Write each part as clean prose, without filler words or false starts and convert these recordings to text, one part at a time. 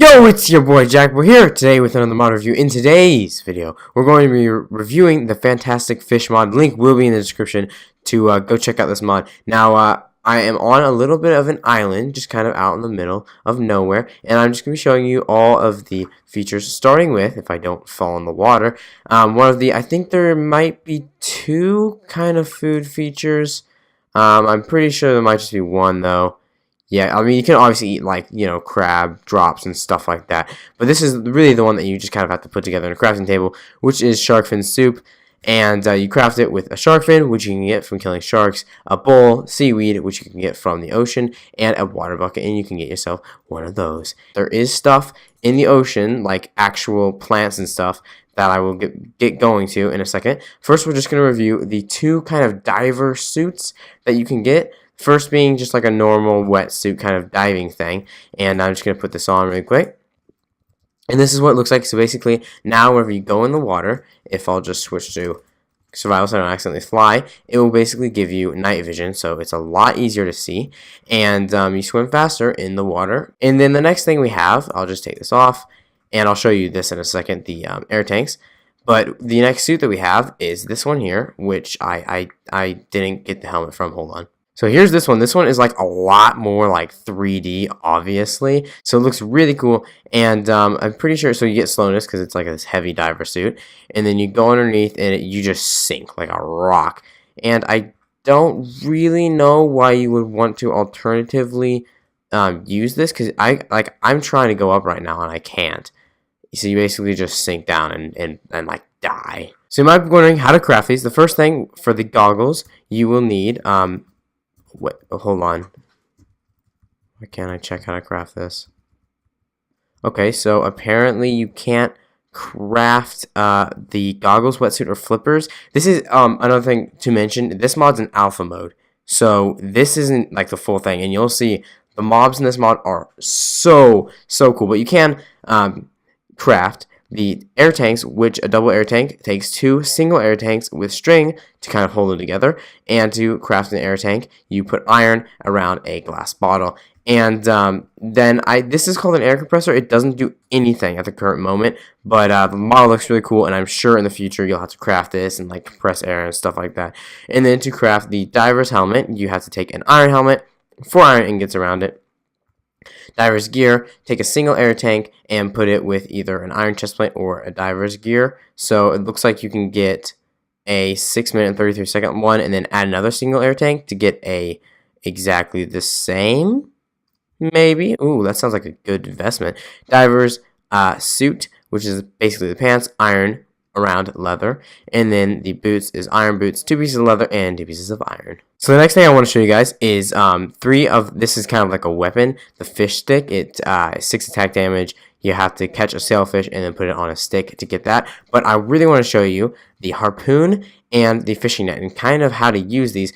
Yo, it's your boy Jack. We're here today with another mod review. In today's video, we're going to be reviewing the Fantastic Fish mod. Link will be in the description to go check out this mod. Now, I am on a little bit of an island, just kind of out in the middle of nowhere, and I'm just going to be showing you all of the features, starting with, if I don't fall in the water, I think there might be two kind of food features. I'm pretty sure there might just be one, though. Yeah, I mean, you can obviously eat, like, crab drops and stuff like that. But this is really the one that you just kind of have to put together in a crafting table, which is shark fin soup. And you craft it with a shark fin, which you can get from killing sharks, a bowl, seaweed, which you can get from the ocean, and a water bucket, and you can get yourself one of those. There is stuff in the ocean, like actual plants and stuff, that I will get going to in a second. First, we're just going to review the two kind of diver suits that you can get. First being just like a normal wetsuit kind of diving thing. And I'm just going to put this on really quick. And this is what it looks like. So basically, now whenever you go in the water, if I'll just switch to survival so I don't accidentally fly, it will basically give you night vision. So it's a lot easier to see. And you swim faster in the water. And then the next thing we have, I'll just take this off. And I'll show you this in a second, the air tanks. But the next suit that we have is this one here, which I didn't get the helmet from. Hold on. So here's this one. This one is like a lot more like 3D, obviously. So it looks really cool. And I'm pretty sure, so you get slowness because it's like this heavy diver suit. And then you go underneath and you just sink like a rock. And I don't really know why you would want to alternatively use this, because I'm trying to go up right now and I can't. So you basically just sink down and like die. So you might be wondering how to craft these. The first thing for the goggles, you will need hold on. Why can't I check how to craft this? Okay, so apparently you can't craft the goggles, wetsuit, or flippers. This is another thing to mention. This mod's in alpha mode, so this isn't like the full thing. And you'll see the mobs in this mod are so cool. But you can craft the air tanks, which a double air tank takes two single air tanks with string to kind of hold them together. And to craft an air tank, you put iron around a glass bottle. And then this is called an air compressor. It doesn't do anything at the current moment, but the model looks really cool, and I'm sure in the future you'll have to craft this and like compress air and stuff like that. And then to craft the diver's helmet, you have to take an iron helmet, 4 iron ingots around it. Diver's gear, take a single air tank and put it with either an iron chestplate or a diver's gear. So it looks like you can get a 6-minute and 33-second one and then add another single air tank to get a exactly the same, maybe. Ooh, that sounds like a good investment. Diver's suit, which is basically the pants, iron around leather, and then the boots is iron boots, 2 pieces of leather and 2 pieces of iron. So the next thing I want to show you guys is this is kind of like a weapon, the fish stick. It 6 attack damage. You have to catch a sailfish and then put it on a stick to get that. But I really want to show you the harpoon and the fishing net and kind of how to use these.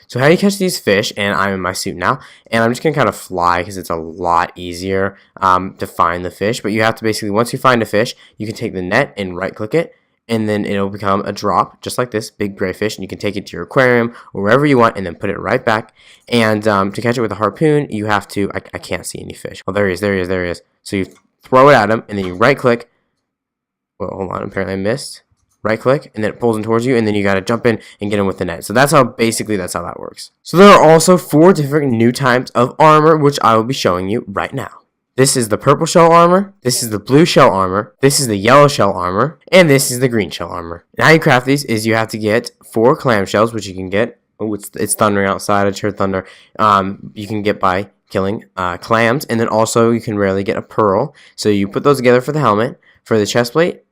So how you catch these fish, and I'm in my suit now, and I'm just going to kind of fly because it's a lot easier to find the fish. But you have to basically, once you find a fish, you can take the net and right click it, and then it'll become a drop, just like this, big gray fish, and you can take it to your aquarium or wherever you want and then put it right back. And to catch it with a harpoon, you have to, I can't see any fish. Oh, there he is. So you throw it at him, and then you right click. Well, hold on, apparently I missed. Right click, and then it pulls in towards you, and then you gotta jump in and get him with the net. So that's how that works. So there are also 4 different new types of armor, which I will be showing you right now. This is the purple shell armor, this is the blue shell armor, this is the yellow shell armor, and this is the green shell armor. And how you craft these is you have to get 4 clam shells, which you can get. Oh, it's thundering outside. I just heard thunder. You can get by killing clams, and then also you can rarely get a pearl. So you put those together for the helmet. For the chest plate,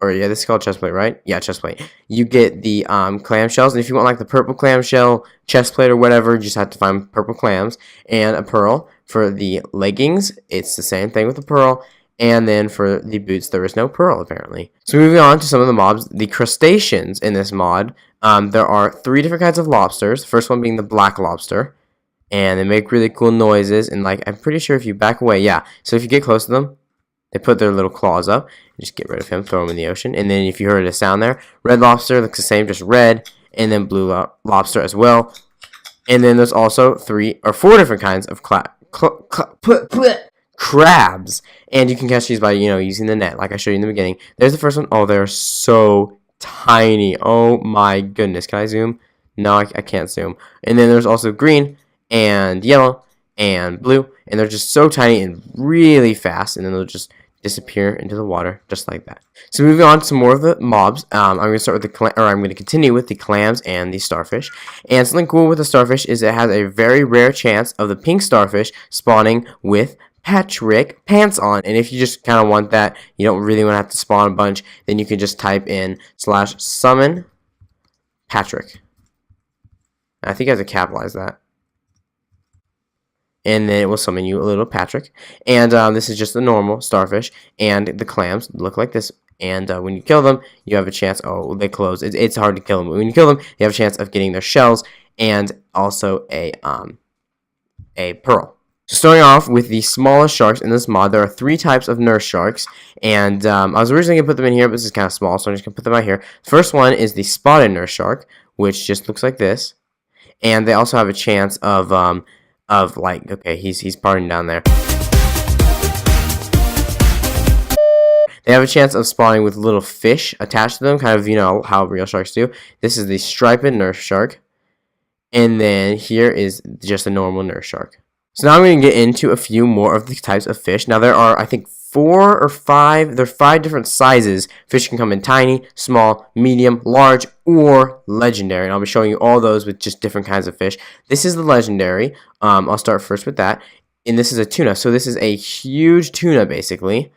or yeah, this is called chest plate, right? Yeah, chest plate. You get the clam shells, and if you want like the purple clam shell chest plate or whatever, you just have to find purple clams and a pearl. For the leggings, it's the same thing with the pearl. And then for the boots, there is no pearl, apparently. So moving on to some of the mobs, the crustaceans in this mod, there are 3 different kinds of lobsters. The first one being the black lobster. And they make really cool noises. And like, I'm pretty sure if you back away, yeah. So if you get close to them, they put their little claws up. Just get rid of him, throw him in the ocean. And then if you heard a sound there, red lobster looks the same, just red. And then blue lobster as well. And then there's also 3 or 4 different kinds of crabs, and you can catch these by using the net, like I showed you in the beginning. There's the first one. Oh, they're so tiny. Oh my goodness. Can I zoom? No, I can't zoom. And then there's also green and yellow and blue, and they're just so tiny and really fast, and then they'll just disappear into the water just like that. So moving on to some more of the mobs, I'm going to start with I'm going to continue with the clams and the starfish. And something cool with the starfish is it has a very rare chance of the pink starfish spawning with Patrick pants on, and if you just kind of want that, you don't really want to have to spawn a bunch, then you can just type in /summon Patrick. I think I have to capitalize that. And then it will summon you a little Patrick. And this is just the normal starfish. And the clams look like this. And when you kill them, you have a chance. Oh, they close. It's hard to kill them. But when you kill them, you have a chance of getting their shells and also a pearl. So starting off with the smallest sharks in this mod, there are 3 types of nurse sharks. And I was originally going to put them in here, but this is kind of small, so I'm just going to put them out here. The first one is the spotted nurse shark, which just looks like this. And they also have a chance of like, okay, he's partying down there. They have a chance of spawning with little fish attached to them, kind of, how real sharks do. This is the striped nurse shark. And then here is just a normal nurse shark. So now I'm going to get into a few more of the types of fish. Now there are, I think, 4 or 5, there are 5 different sizes. Fish can come in tiny, small, medium, large, or legendary. And I'll be showing you all those with just different kinds of fish. This is the legendary. I'll start first with that. And this is a tuna. So this is a huge tuna, basically.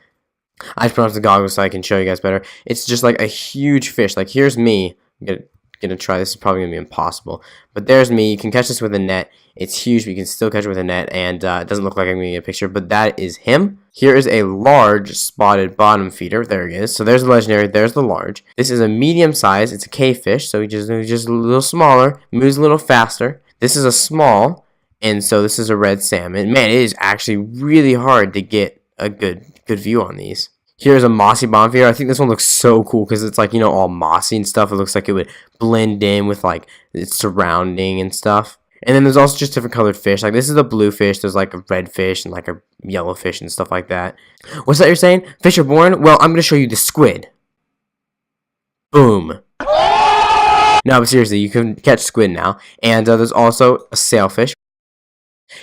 I just put on the goggles so I can show you guys better. It's just like a huge fish. Like, here's me. I'm gonna try. This is probably gonna be impossible. But there's me. You can catch this with a net. It's huge, but you can still catch it with a net, and it doesn't look like I'm gonna get a picture, but that is him. Here is a large spotted bottom feeder. There he is. So there's the legendary. There's the large. This is a medium size. It's a cavefish, so he's just a little smaller, moves a little faster. This is a small, and so this is a red salmon. Man, it is actually really hard to get a good view on these. Here's a mossy bottom feeder. I think this one looks so cool because it's like, all mossy and stuff. It looks like it would blend in with like its surrounding and stuff. And then there's also just different colored fish. Like, this is a blue fish. There's like a red fish and like a yellow fish and stuff like that. What's that you're saying? Fish are born? Well, I'm going to show you the squid. Boom. No, but seriously, you can catch squid now. And there's also a sailfish.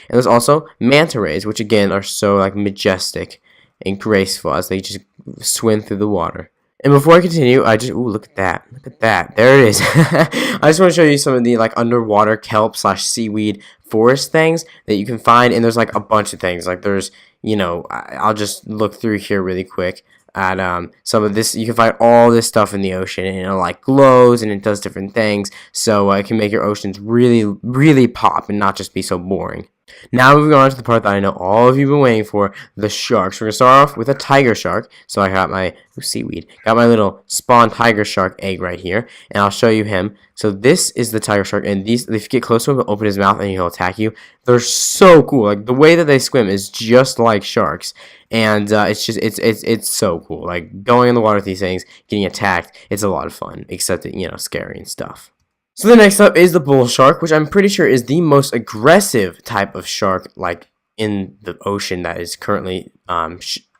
And there's also manta rays, which again are so like majestic and graceful as they just swim through the water. And before I continue, ooh, look at that. Look at that. There it is. I just want to show you some of the like underwater kelp / seaweed forest things that you can find. And there's like a bunch of things. Like there's, I'll just look through here really quick at some of this. You can find all this stuff in the ocean, and it like glows and it does different things. So it can make your oceans really, really pop and not just be so boring. Now moving on to the part that I know all of you have been waiting for, the sharks. We're going to start off with a tiger shark. So I got my seaweed. Got my little spawn tiger shark egg right here. And I'll show you him. So this is the tiger shark. And these, if you get close to him, he'll open his mouth and he'll attack you. They're so cool. Like, the way that they swim is just like sharks. And it's so cool. Like, going in the water with these things, getting attacked, it's a lot of fun. Except that, scary and stuff. So the next up is the bull shark, which I'm pretty sure is the most aggressive type of shark, like, in the ocean that is currently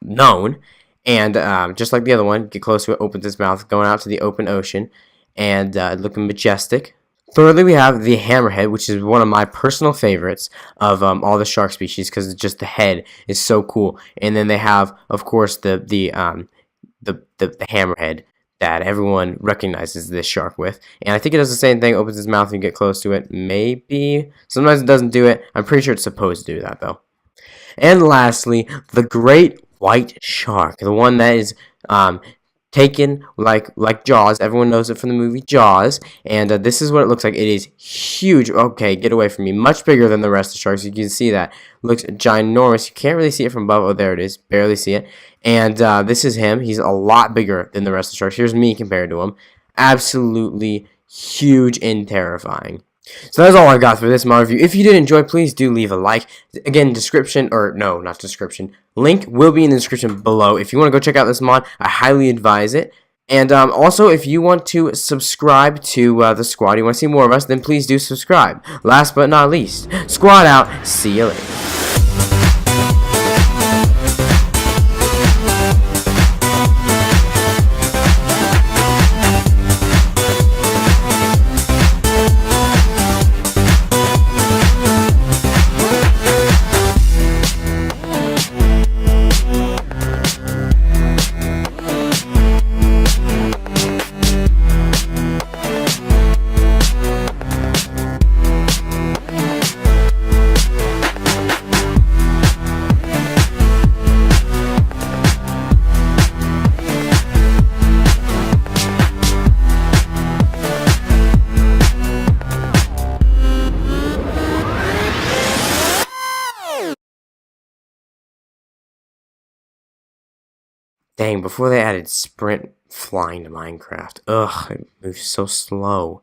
known. And just like the other one, get close to it, opens its mouth, going out to the open ocean, and looking majestic. Thirdly, we have the hammerhead, which is one of my personal favorites of all the shark species, because just the head is so cool. And then they have, of course, the hammerhead that everyone recognizes this shark with. And I think it does the same thing, opens its mouth and you get close to it. Maybe. Sometimes it doesn't do it. I'm pretty sure it's supposed to do that, though. And lastly, the great white shark. The one that is taken like Jaws. Everyone knows it from the movie Jaws. And this is what it looks like. It is huge. Okay, get away from me. Much bigger than the rest of the sharks. You can see that. Looks ginormous. You can't really see it from above. Oh, there it is. Barely see it. And this is him. He's a lot bigger than the rest of the sharks. Here's me compared to him. Absolutely huge and terrifying. So that's all I got for this mod review. If you did enjoy, please do leave a like. Again, description, or no, not description. Link will be in the description below. If you want to go check out this mod, I highly advise it. And also, if you want to subscribe to the squad, you want to see more of us, then please do subscribe. Last but not least, squad out. See you later. Dang, before they added sprint flying to Minecraft. Ugh, it moves so slow.